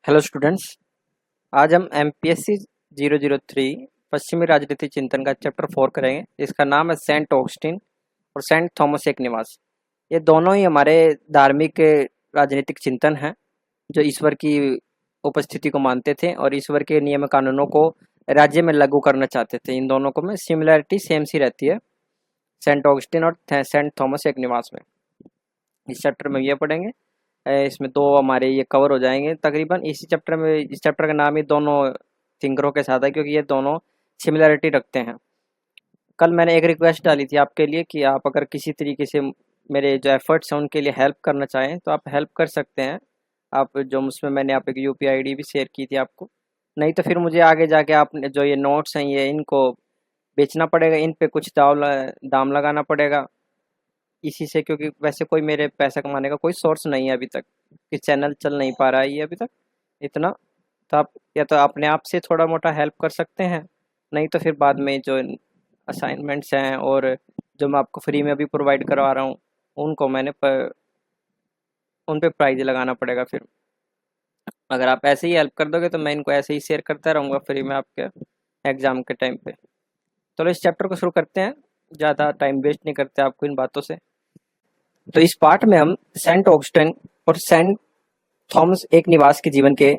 Hello students. आज हम MPSC 003 पश्चिमी राजनीति चिंतन का चैप्टर 4 करेंगे। इसका नाम है सेंट ऑगस्टिन और सेंट थॉमस एक्विनास। ये दोनों ही हमारे धार्मिक राजनीतिक चिंतन हैं जो ईश्वर की उपस्थिति को मानते थे और ईश्वर के नियम कानूनों को राज्य में लागू करना चाहते थे। इन दोनों को में सिमिलरिटी सेम सी रहती है सेंट ऑगस्टिन और सेंट थॉमस एक्विनास में। इस चैप्टर में ये पढ़ेंगे। इसमें दो हमारे ये कवर हो जाएंगे तकरीबन इसी चैप्टर में। इस चैप्टर का नाम ही दोनों थिंकरों के साथ है क्योंकि ये दोनों सिमिलरिटी रखते हैं। कल मैंने एक रिक्वेस्ट डाली थी आपके लिए कि आप अगर किसी तरीके से मेरे जो एफर्ट्स हैं उनके लिए हेल्प करना चाहें तो आप हेल्प कर सकते हैं। आप जो उसमें मैंने आप एक यूपीआई आईडी भी शेयर की थी आपको। नहीं तो फिर मुझे आगे जाके आपने जो ये नोट्स हैं ये इनको बेचना पड़ेगा, इन पे कुछ दाम लगाना पड़ेगा इसी से, क्योंकि वैसे कोई मेरे पैसा कमाने का कोई सोर्स नहीं है अभी तक। कि चैनल चल नहीं पा रहा है ये अभी तक इतना। तो आप या तो अपने आप से थोड़ा मोटा हेल्प कर सकते हैं, नहीं तो फिर बाद में जो असाइनमेंट्स हैं और जो मैं आपको फ्री में अभी प्रोवाइड करवा रहा हूँ उनको उन पे प्राइज लगाना पड़ेगा। फिर अगर आप ऐसे ही हेल्प कर दोगे तो मैं इनको ऐसे ही शेयर करता रहूँगा फ्री में आपके एग्ज़ाम के टाइम पे। चलो इस चैप्टर को शुरू करते हैं, ज़्यादा टाइम वेस्ट नहीं करते आपको इन बातों से। तो इस पार्ट में हम सेंट ऑगस्टिन और सेंट थॉमस एक निवास के जीवन के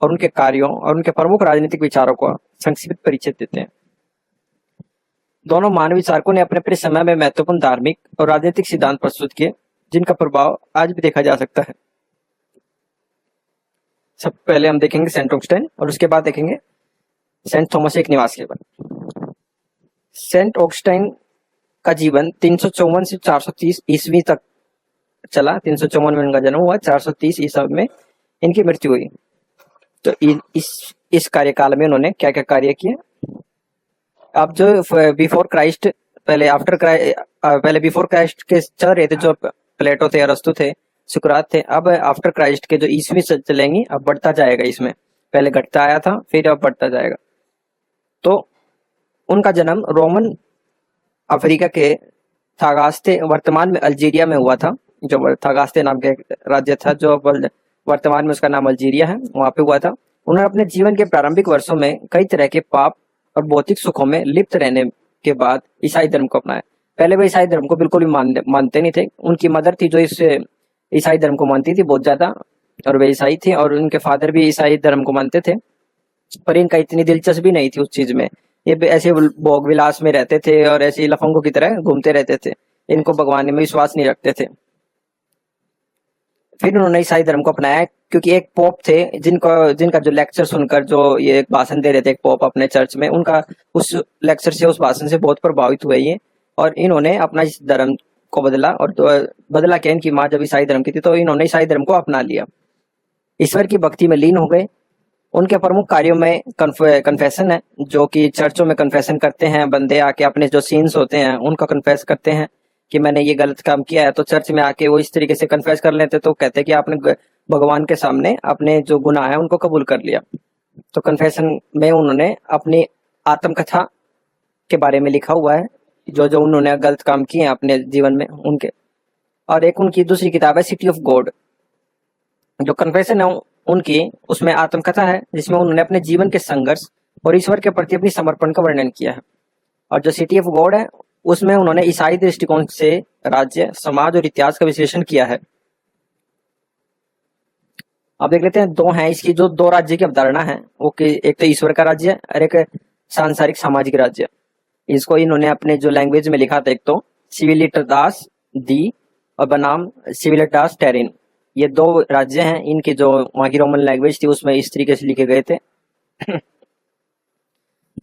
और उनके कार्यों और उनके प्रमुख राजनीतिक विचारों का संक्षिप्त परिचय देते हैं। दोनों महान विचारकों ने अपने अपने समय में महत्वपूर्ण धार्मिक और राजनीतिक सिद्धांत प्रस्तुत किए जिनका प्रभाव आज भी देखा जा सकता है। सब पहले हम देखेंगे सेंट ऑगस्टिन और उसके बाद देखेंगे सेंट थॉमस एक निवास के बाद। सेंट ऑगस्टिन का जीवन 354 से 430 ईस्वी तक चला। 354 में इनका जन्म हुआ, 430 ईस्वी में इनकी मृत्यु हुई। तो इस कार्यकाल में उन्होंने क्या क्या कार्य किए। अब जो बिफोर क्राइस्ट पहले बिफोर क्राइस्ट के चल रहे थे जो प्लेटो थे, अरस्तु थे, सुकरात थे। अब आफ्टर क्राइस्ट के जो ईस्वी चलेंगी, अब बढ़ता जाएगा इसमें। पहले घटता आया था फिर अब बढ़ता जाएगा। तो उनका जन्म रोमन अफ्रीका के थागास्ते, वर्तमान में अल्जीरिया में हुआ था। जो थागास्ते नाम के राज्य था जो वर्तमान में उसका नाम अल्जीरिया है, वहां पे हुआ था। उन्होंने अपने जीवन के प्रारंभिक वर्षों में कई तरह के पाप और भौतिक सुखों में लिप्त रहने के बाद ईसाई धर्म को अपनाया। पहले वे ईसाई धर्म को बिल्कुल भी मानते नहीं थे। उनकी मदर थी जो इस ईसाई धर्म को मानती थी बहुत ज्यादा, और वे ईसाई थे, और उनके फादर भी ईसाई धर्म को मानते थे। पर इनका इतनी दिलचस्पी नहीं थी उस चीज में। ये ऐसे भोग विलास में रहते थे और ऐसे लफंगों की तरह घूमते रहते थे। इनको भगवान में विश्वास नहीं रखते थे। फिर उन्होंने ईसाई धर्म को अपनाया क्योंकि एक पोप थे जिनका जो लेक्चर सुनकर जो ये एक भाषण दे रहे थे एक पोप अपने चर्च में, उनका उस लेक्चर से, उस भाषण से बहुत प्रभावित हुए ये, और इन्होंने अपना इस धर्म को बदला। और तो बदला क्या, इनकी माँ जब ईसाई धर्म की थी तो इन्होंने ईसाई धर्म को अपना लिया, ईश्वर की भक्ति में लीन हो गए। उनके प्रमुख कार्यों में कन्फेशन है, जो कि चर्चों में कन्फेशन करते हैं। बंदे आके अपने जो सीन्स होते हैं उनका कन्फेस करते हैं कि मैंने ये गलत काम किया है, तो चर्च में आके वो इस तरीके से कन्फेस कर लेते, तो कहते हैं कि आपने भगवान के सामने अपने जो गुनाह है उनको कबूल कर लिया। तो कन्फेशन में उन्होंने अपनी आत्मकथा के बारे में लिखा हुआ है, जो जो उन्होंने गलत काम किए हैं अपने जीवन में उनके। और एक उनकी दूसरी किताब है सिटी ऑफ गॉड। जो कन्फेशन है उनकी, उसमें आत्मकथा है जिसमें उन्होंने अपने जीवन के संघर्ष और ईश्वर के प्रति अपनी समर्पण का वर्णन किया है। और जो सिटी ऑफ गॉड है उसमें उन्होंने ईसाई दृष्टिकोण से राज्य, समाज और इतिहास का विश्लेषण किया है। अब देख लेते हैं, दो हैं इसकी, जो दो राज्य की अवधारणा है वो कि एक तो ईश्वर का राज्य और एक सांसारिक सामाजिक राज्य। इसको इन्होंने अपने जो लैंग्वेज में लिखा था, एक तो सिविलिटास दी और बनाम सिविलिटास टेरिन। ये दो राज्य हैं, इनके जो वहां की रोमन लैंग्वेज थी उसमें इस तरीके से लिखे गए थे।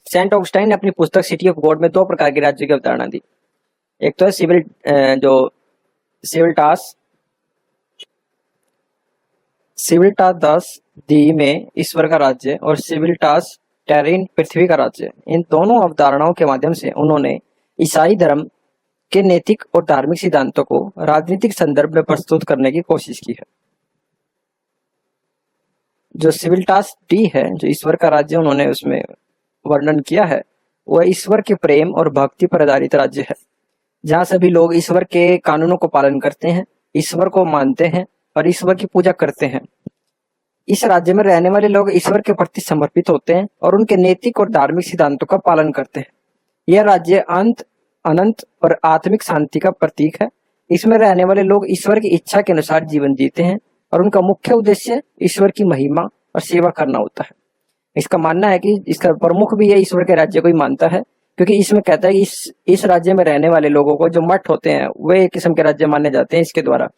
सेंट ऑगस्टाइन ने अपनी पुस्तक सिटी ऑफ गॉड में दो प्रकार के राज्य की अवधारणा दी। एक तो है सिविलिटास दी में ईश्वर का राज्य और सिविलिटास टेरिन पृथ्वी का राज्य। इन दोनों अवधारणाओं के माध्यम से उन्होंने ईसाई धर्म के नैतिक और धार्मिक सिद्धांतों को राजनीतिक संदर्भ में प्रस्तुत करने की कोशिश की है। जो सिविलिटास डी है, जो ईश्वर का राज्य उन्होंने उसमें वर्णन किया है, वह ईश्वर के प्रेम और भक्ति पर आधारित राज्य है, जहाँ सभी लोग ईश्वर के कानूनों को पालन करते हैं, ईश्वर को मानते हैं और ईश्वर की पूजा करते हैं। इस राज्य में रहने वाले लोग ईश्वर के प्रति समर्पित होते हैं और उनके नैतिक और धार्मिक सिद्धांतों का पालन करते हैं। यह राज्य अनंत और आत्मिक शांति का प्रतीक है। इसमें रहने वाले लोग ईश्वर की इच्छा के अनुसार जीवन जीते हैं और उनका मुख्य उद्देश्य ईश्वर की महिमा और सेवा करना होता है। इसका मानना है कि इसका प्रमुख भी ये ईश्वर के राज्य को ही मानता है, क्योंकि इसमें कहता है कि इस राज्य में रहने वाले लोगों को जो मठ होते हैं वे एक किस्म के राज्य माने जाते हैं। इसके द्वारा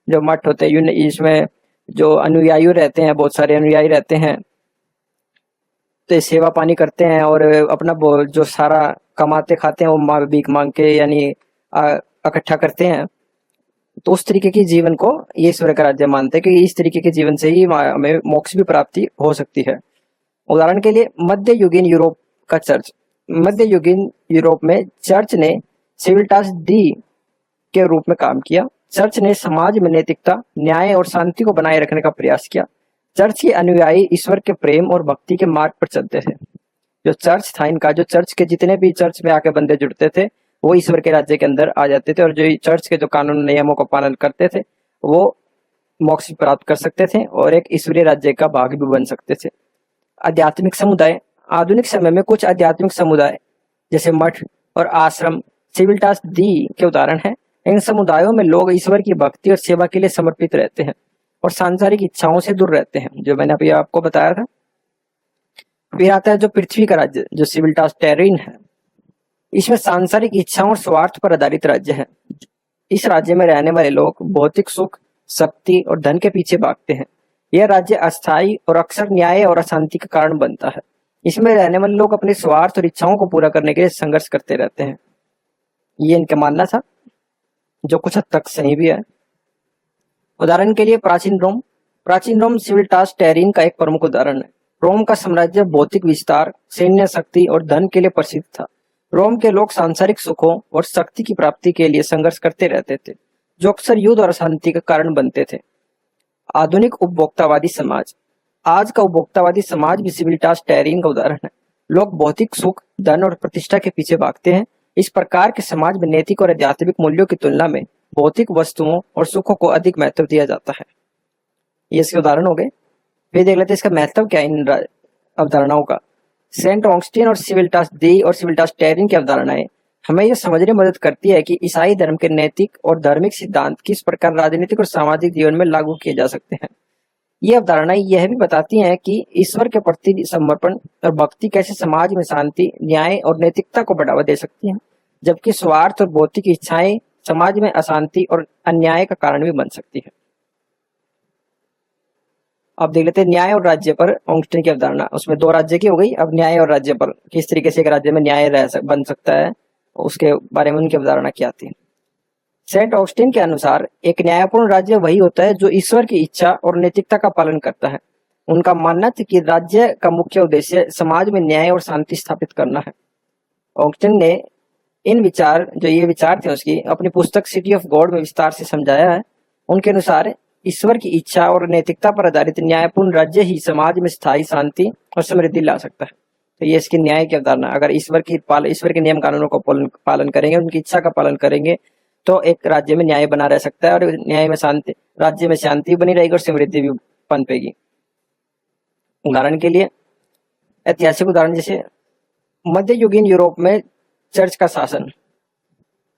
जो मठ होते हैं इसमें जो अनुयायी रहते हैं, बहुत सारे अनुयायी रहते हैं, तो सेवा पानी करते हैं और अपना जो सारा कमाते खाते हैं वो भीख मांग के यानी इकट्ठा करते हैं। तो उस तरीके के जीवन को ये ईश्वर का राज्य मानते हैं, क्योंकि इस तरीके के जीवन से ही हमें मोक्ष भी प्राप्ति हो सकती है। उदाहरण के लिए मध्य युगीन यूरोप का चर्च। मध्य युगीन यूरोप में चर्च ने सिविलिटास डी के रूप में काम किया। चर्च ने समाज में नैतिकता, न्याय और शांति को बनाए रखने का प्रयास किया। चर्च के अनुयायी ईश्वर के प्रेम और भक्ति के मार्ग पर चलते थे। जो चर्च था इनका, जो चर्च के जितने भी चर्च में आके बंदे जुड़ते थे वो ईश्वर के राज्य के अंदर आ जाते थे, और जो चर्च के जो कानून नियमों का पालन करते थे वो मोक्ष प्राप्त कर सकते थे और एक ईश्वरीय राज्य का भाग भी बन सकते थे। आध्यात्मिक समुदाय। आधुनिक समय में कुछ आध्यात्मिक समुदाय जैसे मठ और आश्रम सिविलिटास डी के उदाहरण हैं। इन समुदायों में लोग ईश्वर की भक्ति और सेवा के लिए समर्पित रहते हैं और सांसारिक इच्छाओं से दूर रहते हैं, जो मैंने अभी आपको बताया था। फिर आता है जो पृथ्वी का राज्य, जो सिविलिटास टेरेन है। इसमें सांसारिक इच्छाओं और स्वार्थ पर आधारित राज्य है। इस राज्य में रहने वाले लोग भौतिक सुख, शक्ति और धन के पीछे भागते हैं। यह राज्य अस्थायी और अक्सर न्याय और अशांति का कारण बनता है। इसमें रहने वाले लोग अपने स्वार्थ और इच्छाओं को पूरा करने के लिए संघर्ष करते रहते हैं। ये इनका मानना था, जो कुछ हद तक सही भी है। उदाहरण के लिए प्राचीन रोम। प्राचीन रोम सिविलिटास टेरेन का एक प्रमुख उदाहरण है। रोम का साम्राज्य भौतिक विस्तार, सैन्य शक्ति और धन के लिए प्रसिद्ध था। रोम के लोग सांसारिक सुखों और शक्ति की प्राप्ति के लिए संघर्ष करते रहते थे, जो अक्सर युद्ध और अशांति का कारण बनते थे। आधुनिक उपभोक्तावादी समाज। आज का उपभोक्तावादी समाज भी सिविलिटास टेरेन का उदाहरण है। लोग भौतिक सुख, धन और प्रतिष्ठा के पीछे भागते हैं। इस प्रकार के समाज में नैतिक और आध्यात्मिक मूल्यों की तुलना में भौतिक वस्तुओं और सुखों को अधिक महत्व दिया जाता है। ये इसके उदाहरण हो गए। फिर देख लेते हैं इसका महत्व क्या है इन अवधारणाओं का। सेंट ऑगस्टीन और सिविलिटास डी और सिविलिटास टेरेन की अवधारणाएं हमें यह समझने में मदद करती है कि ईसाई धर्म के नैतिक और धार्मिक सिद्धांत किस प्रकार राजनीतिक और सामाजिक जीवन में लागू किए जा सकते हैं। ये अवधारणाएं यह भी बताती हैं कि ईश्वर के प्रति समर्पण और भक्ति कैसे समाज में शांति, न्याय और नैतिकता को बढ़ावा दे सकती हैं, जबकि स्वार्थ और भौतिक इच्छाएं समाज में अशांति और अन्याय का कारण भी बन सकती है। अब देख लेते हैं न्याय और राज्य पर ऑगस्टीन की अवधारणा। उसमें दो राज्य की हो गई, अब न्याय और राज्य पर किस तरीके से एक राज्य में न्याय बन सकता है, उसके बारे में उनकी अवधारणा क्या थी। सेंट ऑगस्टीन के अनुसार एक न्यायपूर्ण राज्य वही होता है जो ईश्वर की इच्छा और नैतिकता का पालन करता है। उनका मानना था कि राज्य का मुख्य उद्देश्य समाज में न्याय और शांति स्थापित करना है। ऑगस्टीन ने ये विचार थे उसकी अपनी पुस्तक सिटी ऑफ गॉड में विस्तार से समझाया है। उनके अनुसार ईश्वर की इच्छा और नैतिकता पर आधारित न्यायपूर्ण राज्य ही समाज में स्थायी शांति और समृद्धि ला सकता है। तो ये इसकी न्याय की अवधारणा। अगर ईश्वर के नियम कानूनों को पालन करेंगे, उनकी इच्छा का पालन करेंगे, तो एक राज्य में न्याय बना रह सकता है और राज्य में शांति बनी रहेगी और समृद्धि भी पनपेगी। उदाहरण के लिए ऐतिहासिक उदाहरण जैसे मध्ययुगीन यूरोप में चर्च का शासन।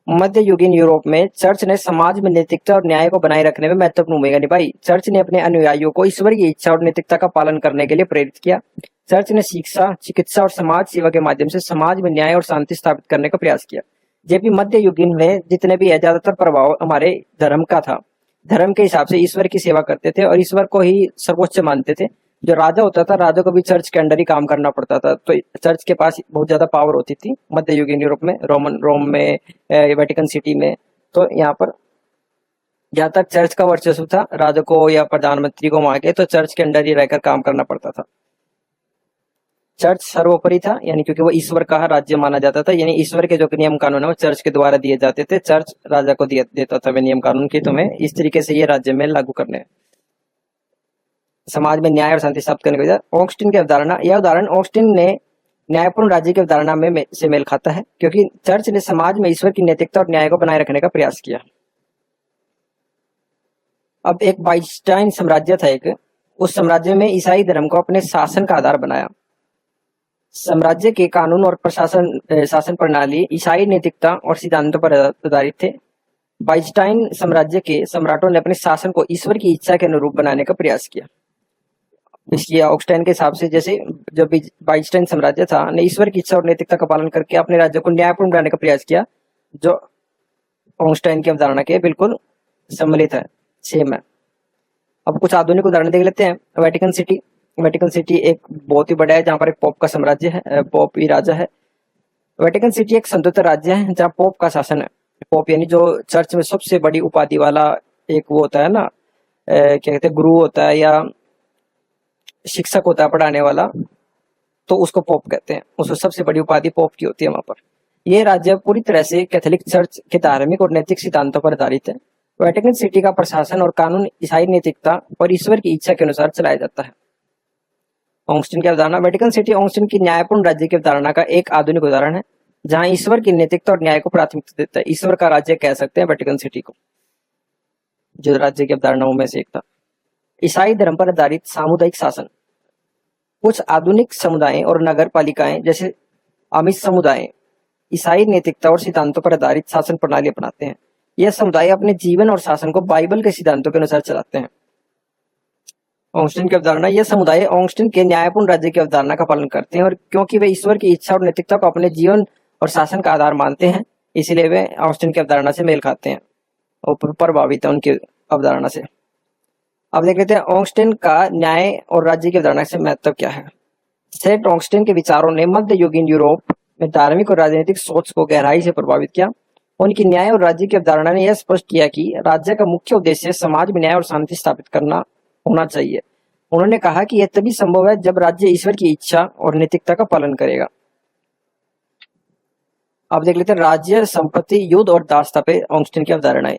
मध्ययुगीन यूरोप में चर्च ने समाज में नैतिकता और न्याय को बनाए रखने में महत्वपूर्ण भूमिका निभाई। चर्च ने अपने अनुयायियों को ईश्वर की इच्छा और नैतिकता का पालन करने के लिए प्रेरित किया। चर्च ने शिक्षा, चिकित्सा और समाज सेवा के माध्यम से समाज में न्याय और शांति स्थापित करने का प्रयास किया। जबकि मध्ययुगीन में जितने भी है ज्यादातर प्रभाव हमारे धर्म का था। धर्म के हिसाब से ईश्वर की सेवा करते थे और ईश्वर को ही सर्वोच्च मानते थे। जो राजा होता था, राजा को भी चर्च के अंडर ही काम करना पड़ता था, तो चर्च के पास बहुत ज्यादा पावर होती थी मध्ययुगीन यूरोप में, रोम में, वेटिकन सिटी में। तो यहाँ पर जहाँ तक चर्च का वर्चस्व था, राजा को या प्रधानमंत्री को वहां के तो चर्च के अंडर ही रहकर काम करना पड़ता था। चर्च सर्वोपरि था, यानी क्योंकि वो ईश्वर का राज्य माना जाता था, यानी ईश्वर के जो नियम कानून है वो चर्च के द्वारा दिए जाते थे। चर्च राजा को देता था वे नियम कानून की, तुम्हें इस तरीके से ये राज्य में लागू करने हैं। समाज में न्याय और शांति स्थापित करने के ऑगस्टीन की अवधारणा। यह उदाहरण ऑगस्टीन ने न्यायपूर्ण राज्य की अवधारणा में से मेल खाता है, क्योंकि चर्च ने समाज में ईश्वर की नैतिकता और न्याय को बनाए रखने का प्रयास किया। अब एक बाइजेंटाइन साम्राज्य था एक, उस साम्राज्य में ईसाई धर्म को अपने शासन का आधार बनाया। साम्राज्य के कानून और शासन प्रणाली ईसाई नैतिकता और सिद्धांतों पर आधारित थे। बाइजेंटाइन साम्राज्य के सम्राटों ने अपने शासन को ईश्वर की इच्छा के अनुरूप बनाने का प्रयास किया। इसलिए ऑगस्टाइन के हिसाब से, जैसे जब बाइजेंटाइन साम्राज्य था ने ईश्वर की इच्छा और नैतिकता का पालन करके अपने राज्य को न्यायपूर्ण बनाने का प्रयास किया, जो ऑगस्टाइन की अवधारणा के बिल्कुल सम्मिलित है, सेम है। अब कुछ आधुनिक उदाहरण देख लेते हैं। वेटिकन सिटी एक बहुत ही बड़ा है, जहाँ पर एक पोप का साम्राज्य है, पोप ही राजा है। वेटिकन सिटी एक स्वतंत्र राज्य है जहाँ पोप का शासन है। पोप यानी जो चर्च में सबसे बड़ी उपाधि वाला एक वो होता है ना, क्या कहते हैं, गुरु होता है या शिक्षक होता है पढ़ाने वाला, तो उसको पोप कहते हैं। उसको सबसे बड़ी उपाधि पोप की होती है वहां पर। यह राज्य पूरी तरह से कैथोलिक चर्च के धार्मिक और नैतिक सिद्धांतों पर आधारित है। वेटिकन सिटी का प्रशासन और कानून ईसाई नैतिकता और ईश्वर की इच्छा के अनुसार चलाया जाता है। ऑगस्टीन की अवधारणा। वेटिकन सिटी ऑगस्टीन की न्यायपूर्ण राज्य की अवधारणा का एक आधुनिक उदाहरण है, जहां ईश्वर की नैतिकता और न्याय को प्राथमिकता देता है। ईश्वर का राज्य कह सकते हैं वेटिकन सिटी को, जो राज्य की अवधारणाओं में से एक था। ईसाई धर्म पर आधारित सामुदायिक शासन। कुछ आधुनिक समुदाय और नगर पालिकाएं जैसे आमिष समुदाय ईसाई नैतिकता और सिद्धांतों पर आधारित शासन प्रणाली अपनाते हैं। यह समुदाय अपने जीवन और शासन को बाइबल के सिद्धांतों के अनुसार चलाते हैं। ऑगस्टीन की अवधारणा। यह समुदाय ऑगस्टीन के न्यायपूर्ण राज्य की अवधारणा का पालन करते हैं, और क्योंकि वे ईश्वर की इच्छा और नैतिकता को अपने जीवन और शासन का आधार मानते हैं, इसलिए वे ऑगस्टीन की अवधारणा से मेल खाते हैं और प्रभावित है उनकी अवधारणा से। अब देख लेते हैं ऑगस्टीन का न्याय और राज्य की अवधारणा से महत्व क्या है। सेंट ऑगस्टीन के विचारों ने मध्य युगीन यूरोप में धार्मिक और राजनीतिक सोच को गहराई से प्रभावित किया। उनकी न्याय और राज्य की अवधारणा ने यह स्पष्ट किया कि राज्य का मुख्य उद्देश्य समाज में न्याय और शांति स्थापित करना होना चाहिए। उन्होंने कहा कि यह तभी संभव है जब राज्य ईश्वर की इच्छा और नैतिकता का पालन करेगा। अब देख लेते हैं राज्य, संपत्ति, युद्ध और दासता पे ऑगस्टीन की अवधारणाएं।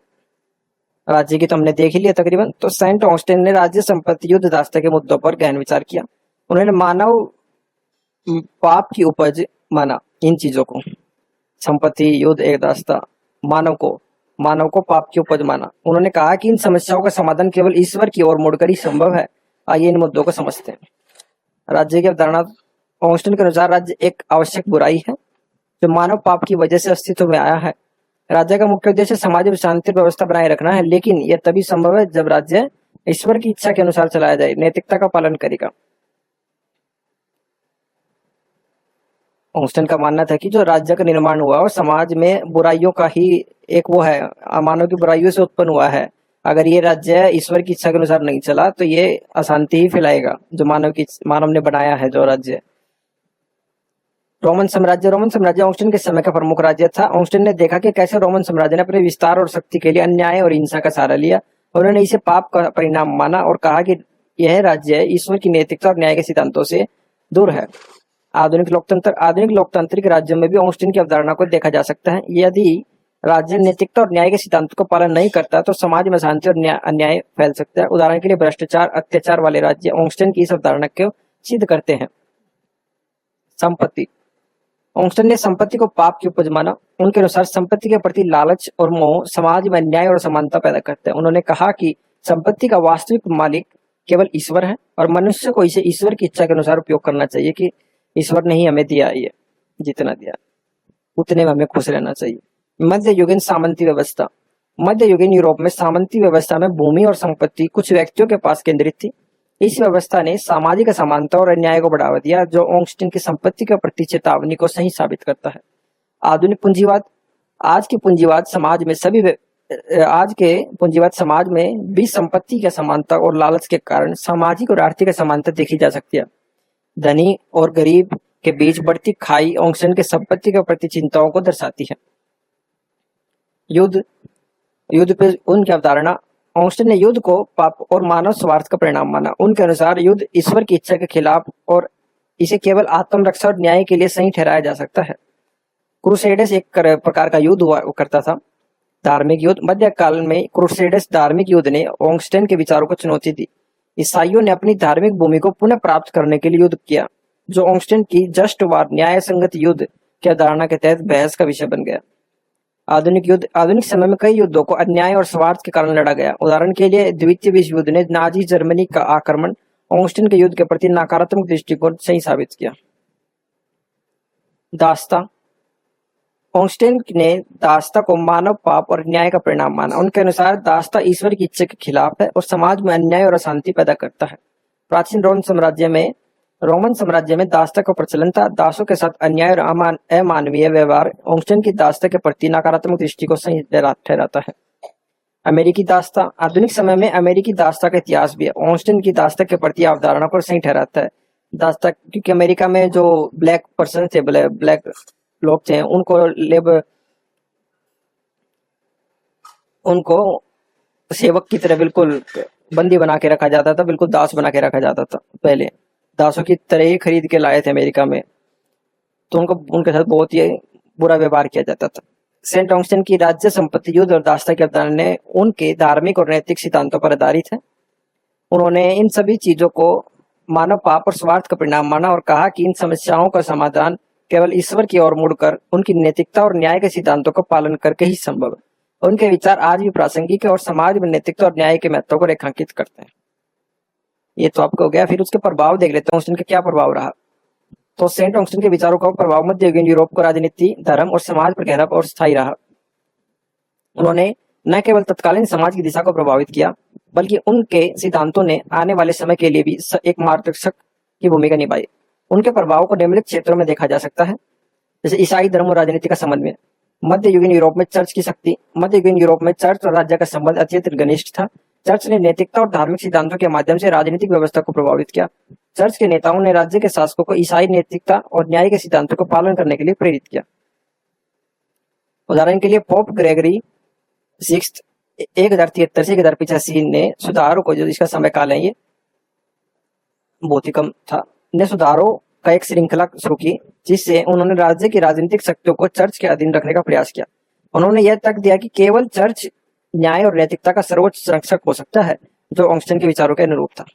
राज्य की तो हमने देख ही लिया तकरीबन। तो सेंट ऑगस्टीन ने राज्य, संपत्ति, युद्ध, दासता के मुद्दों पर गहन विचार किया। उन्होंने मानव पाप की उपज माना इन चीजों को, संपत्ति, युद्ध, एक दासता, मानव को पाप की उपज माना। उन्होंने कहा कि इन समस्याओं का समाधान केवल ईश्वर की ओर मुड़कर ही संभव है। आइए इन मुद्दों को समझते हैं। राज्य की अवधारणा। ऑगस्टीन के अनुसार राज्य एक आवश्यक बुराई है जो मानव पाप की वजह से अस्तित्व में आया है। राज्य का मुख्य उद्देश्य समाज में शांति व्यवस्था बनाए रखना है, लेकिन यह तभी संभव है जब राज्य ईश्वर की इच्छा के अनुसार चलाया जाए, नैतिकता का पालन करेगा। ऑगस्टीन का मानना था कि जो राज्य का निर्माण हुआ और समाज में बुराइयों का ही एक वो है, मानव की बुराइयों से उत्पन्न हुआ है। अगर ये राज्य ईश्वर की इच्छा के अनुसार नहीं चला तो ये अशांति ही फैलाएगा, जो मानव ने बनाया है जो राज्य। रोमन साम्राज्य ऑगस्टीन के समय का प्रमुख राज्य था। ऑगस्टीन ने देखा कि कैसे रोमन साम्राज्य ने अपने विस्तार और शक्ति के लिए अन्याय और हिंसा का सहारा लिया। उन्होंने इसे पाप का परिणाम माना और कहा कि यह राज्य ईश्वर की नैतिकता और न्याय के सिद्धांतों से दूर है। आधुनिक लोकतांत्रिक राज्यों में भी ऑगस्टीन की अवधारणा को देखा जा सकता है। यदि राज्य नैतिकता और न्याय के सिद्धांतों का पालन नहीं करता तो समाज में शांति और अन्याय फैल सकता है। उदाहरण के लिए भ्रष्टाचार, अत्याचार वाले राज्य ऑगस्टीन की इस अवधारणा को सिद्ध करते हैं। संपत्ति। ऑगस्टीन ने संपत्ति को पाप की उपज माना। उनके अनुसार संपत्ति के प्रति लालच और मोह समाज में अन्याय और असमानता पैदा करते हैं। उन्होंने कहा कि संपत्ति का वास्तविक मालिक केवल ईश्वर है और मनुष्य को इसे ईश्वर की इच्छा के अनुसार उपयोग करना चाहिए कि ईश्वर ने ही हमें दिया, ये जितना दिया उतने में हमें खुश रहना चाहिए। मध्य युगीन सामंती व्यवस्था। मध्य युगीन यूरोप में सामंती व्यवस्था में भूमि और संपत्ति कुछ व्यक्तियों के पास केंद्रित थी। इस व्यवस्था ने सामाजिक असमानता और अन्याय को बढ़ावा दिया, जो ऑगस्टीन की संपत्ति के प्रति चेतावनी को सही साबित करता है। आधुनिक पूंजीवाद। आज के पूंजीवाद समाज में भी संपत्ति की असमानता और लालच के कारण सामाजिक और आर्थिक असमानता देखी जा सकती है। धनी और गरीब के बीच बढ़ती खाई ऑगस्टीन के संपत्ति के प्रति चिंताओं को दर्शाती है। युद्ध पे उनकी अवधारणा। ऑगस्टीन ने युद्ध को पाप और मानव स्वार्थ का परिणाम माना। उनके अनुसार युद्ध ईश्वर की इच्छा के खिलाफ और इसे केवल आत्मरक्षा और न्याय के लिए सही ठहराया जा सकता है। क्रूसेडर्स एक प्रकार का युद्ध हुआ करता था, धार्मिक युद्ध। मध्यकाल में क्रूसेडर्स धार्मिक युद्ध ने ऑगस्टीन के विचारों को चुनौती दी। ईसाइयों ने अपनी धार्मिक भूमि को पुनः प्राप्त करने के लिए युद्ध किया, जो ऑगस्टीन की जस्ट वार न्याय संगत युद्ध की अवधारणा के तहत बहस का विषय बन गया। आधुनिक युद्ध। आधुनिक समय में कई युद्धों को अन्याय और स्वार्थ के कारण लड़ा गया। उदाहरण के लिए द्वितीय विश्व युद्ध ने नाजी जर्मनी का आक्रमण ऑगस्टिन के युद्ध के प्रति नकारात्मक दृष्टिकोण सही साबित किया। दास्ता, ऑगस्टिन ने दास्ता को मानव पाप और न्याय का परिणाम माना। उनके अनुसार दास्ता ईश्वर की इच्छा के खिलाफ है और समाज में अन्याय और अशांति पैदा करता है। प्राचीन रोमन साम्राज्य में दास्ता का प्रचलन था। दासों के साथ अन्याय और अमानवीय व्यवहार ऑगस्टिन की दास्ता के प्रति नकारात्मक दृष्टि को सही ठहराता है। अमेरिकी दास्ता, आधुनिक समय में अमेरिकी दास्ता का इतिहास भी ऑगस्टिन की दास्ता के प्रति अवधारणा को सही ठहराता है। दास्ता, क्योंकि अमेरिका में जो ब्लैक पर्सन थे, ब्लैक लोग थे, उनको सेवक की तरह बिल्कुल बंदी बना के रखा जाता था, बिल्कुल दास बना के रखा जाता था। पहले दासों की तरह ही खरीद के लाए थे अमेरिका में, तो उनके साथ बहुत ही बुरा व्यवहार किया जाता था। सेंट ऑगस्टिन की राज्य संपत्ति, युद्ध और दास्ता की अवधारणा उनके धार्मिक और नैतिक सिद्धांतों पर आधारित है। उन्होंने इन सभी चीजों को मानव पाप और स्वार्थ का परिणाम माना और कहा कि इन समस्याओं का समाधान केवल ईश्वर की ओर मुड़कर उनकी नैतिकता और न्याय के सिद्धांतों का पालन करके ही संभव है। उनके विचार आज भी प्रासंगिक है और समाज में नैतिकता और न्याय के महत्व को रेखांकित करते हैं। ये तो आपको हो गया। फिर उसके प्रभाव देख लेते हैं, ऑगस्टिन का क्या प्रभाव रहा। तो सेंट ऑगस्टिन के विचारों का प्रभाव मध्ययुगीन यूरोप को राजनीति, धर्म और समाज पर गहरा और स्थायी रहा। उन्होंने न केवल तत्कालीन समाज की दिशा को प्रभावित किया, बल्कि उनके सिद्धांतों ने आने वाले समय के लिए भी एक मार्गदर्शक की भूमिका निभाई। उनके प्रभाव को निम्नलिखित क्षेत्रों में देखा जा सकता है, जैसे ईसाई धर्म और राजनीति का समन्वय। मध्ययुगीन यूरोप में चर्च की शक्ति, मध्ययुगीन यूरोप में चर्च और राज्य का संबंध अत्यंत घनिष्ठ था। चर्च ने नैतिकता और धार्मिक सिद्धांतों के माध्यम से राजनीतिक व्यवस्था को प्रभावित किया। चर्च के नेताओं ने राज्य के शासकों को ईसाई नैतिकता और न्याय के सिद्धांतों को पालन करने के लिए प्रेरित किया। उदाहरण के लिए पोप ग्रेगरी 1073 से 1085 ने सुधारों को, जो इसका समय काल है ये बहुत ही कम था, ने सुधारों का एक श्रृंखला शुरू की, जिससे उन्होंने राज्य की राजनीतिक शक्तियों को चर्च के अधीन रखने का प्रयास किया। उन्होंने यह तर्क दिया कि केवल चर्च न्याय और नैतिकता का सर्वोच्च संरक्षक हो सकता है, जो ऑगस्टिन के विचारों के अनुरूप था।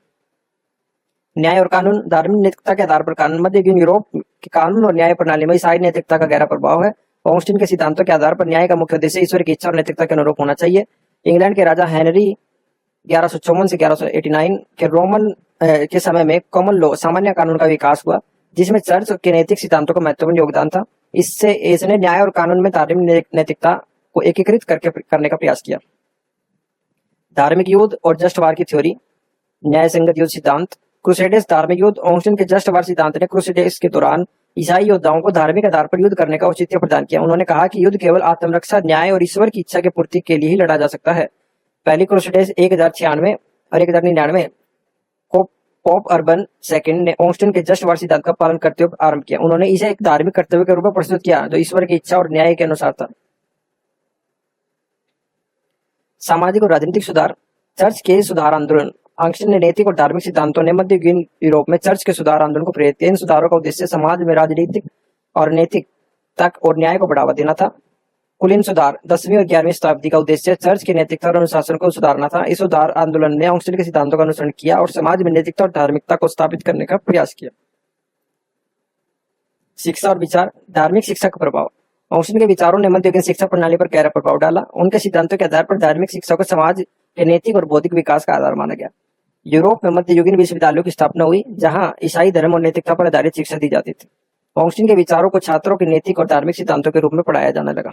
न्याय और कानून, धार्मिक नैतिकता के आधार पर कानून। मध्ययुगीन यूरोप के कानून और न्याय प्रणाली में ईसाई नैतिकता का गहरा प्रभाव है। ऑगस्टिन के सिद्धांतों के आधार पर न्याय का मुख्य उद्देश्य ईश्वर की इच्छा और नैतिकता के अनुरूप होना चाहिए। इंग्लैंड के राजा हेनरी 1154 से 1189 के रोमन के समय में कॉमन लॉ, सामान्य कानून का विकास हुआ, जिसमें चर्च के नैतिक सिद्धांतों का महत्वपूर्ण योगदान था। इसने न्याय और कानून में धार्मिक नैतिकता को एकीकृत करने का प्रयास किया। धार्मिक युद्ध और जस्ट वार की थ्योरी, न्याय संगत युद्ध सिद्धांत। क्रूसेडर्स धार्मिक युद्ध, ऑगस्टिन के जस्ट वार सिद्धांत ने क्रूसेडर्स के दौरान ईसाई योद्धाओं को धार्मिक आधार पर युद्ध करने का औचित्य प्रदान किया। उन्होंने कहा कि युद्ध केवल आत्मरक्षा, न्याय और ईश्वर की इच्छा की पूर्ति के लिए ही लड़ा जा सकता है। पहली क्रूसेडर्स 1096 और 1099 को पोप अर्बन II ने ऑगस्टिन के जस्ट वार सिद्धांत का पालन करते हुए आरंभ किया। उन्होंने इसे एक धार्मिक कर्तव्य के रूप में प्रस्तुत किया, जो ईश्वर की इच्छा और न्याय के अनुसार था। सामाजिक और राजनीतिक सुधार, चर्च के सुधार आंदोलन। ऑगस्टिन ने नैतिक और धार्मिक सिद्धांतों ने मध्ययुगीन यूरोप में चर्च के सुधार आंदोलन को प्रेरित किया। इन सुधारों का उद्देश्य समाज में राजनीतिक और नैतिक तक और न्याय को बढ़ावा देना था। कुलीन सुधार, 10वीं और 11वीं शताब्दी का उद्देश्य चर्च की नैतिकता और अनुशासन को सुधारना था। इस सुधार आंदोलन ने ऑगस्टिन के सिद्धांतों का अनुसरण किया और समाज में नैतिकता और धार्मिकता को स्थापित करने का प्रयास किया। शिक्षा और विचार, धार्मिक शिक्षा का प्रभाव। ऑगस्टिन के विचारों ने मध्ययुगीन शिक्षा प्रणाली पर गहरा प्रभाव डाला। उनके सिद्धांतों के आधार पर धार्मिक शिक्षा को समाज के नैतिक और बौद्धिक विकास का आधार माना गया। यूरोप में मध्ययुगीन विश्वविद्यालयों की स्थापना हुई, जहां ईसाई धर्म और नैतिकता पर आधारित शिक्षा दी जाती थी। ऑगस्टिन के विचारों को छात्रों के नैतिक और धार्मिक सिद्धांतों के रूप में पढ़ाया जाने लगा।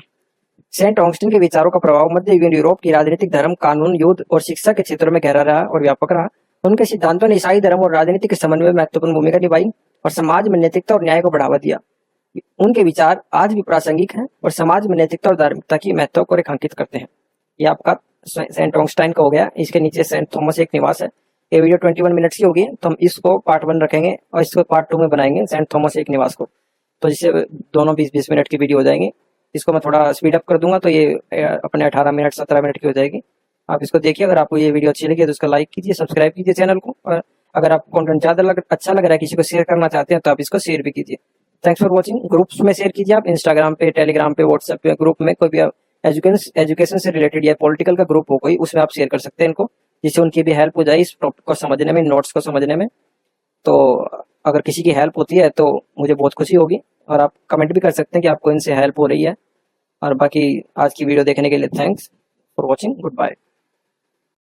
सेंट ऑगस्टिन के विचारों का प्रभाव मध्ययुगीन यूरोप की राजनीतिक, धर्म, कानून, युद्ध और शिक्षा के क्षेत्रों में गहरा रहा और व्यापक रहा। उनके सिद्धांतों ने ईसाई धर्म और राजनीति के समन्वय में महत्वपूर्ण भूमिका निभाई और समाज में नैतिकता और न्याय को बढ़ावा दिया। उनके विचार आज भी प्रासंगिक हैं और समाज में नैतिकता और धार्मिकता की महत्व को रेखांकित करते हैं। ये आपका सेंट ऑगस्टाइन का हो गया। इसके नीचे सेंट थॉमस एक निवास है। ये वीडियो 21 मिनट्स की होगी, तो हम इसको पार्ट 1 रखेंगे और इसको पार्ट 2 में बनाएंगे सेंट थॉमस एक निवास को, तो जिससे दोनों 20-20 मिनट की वीडियो हो जाएंगी। इसको मैं थोड़ा स्पीड अप कर दूंगा, तो ये अपने 18 मिनट 17 मिनट की हो जाएगी। आप इसको देखिए। अगर आपको ये वीडियो अच्छी लगी तो इसका लाइक कीजिए, सब्सक्राइब कीजिए चैनल को, और अगर आपको कंटेंट ज़्यादा अच्छा लग रहा है, किसी को शेयर करना चाहते हैं, तो आप इसको शेयर भी कीजिए। Thanks for watching. ग्रुप्स में शेयर कीजिए आप, इंस्टाग्राम पे, टेलीग्राम पे, व्हाट्सएप पे, ग्रुप में कोई भी एजुकेशन से रिलेटेड या पॉलिटिकल का ग्रुप हो कोई, उसमें आप शेयर कर सकते हैं इनको, जिससे उनकी भी हेल्प हो जाए इस टॉपिक को समझने में, नोट्स को समझने में। तो अगर किसी की हेल्प होती है तो मुझे बहुत खुशी होगी, और आप कमेंट भी कर सकते हैं कि आपको इनसे हेल्प हो रही है। और बाकी आज की वीडियो देखने के लिए thanks for watching. Good bye.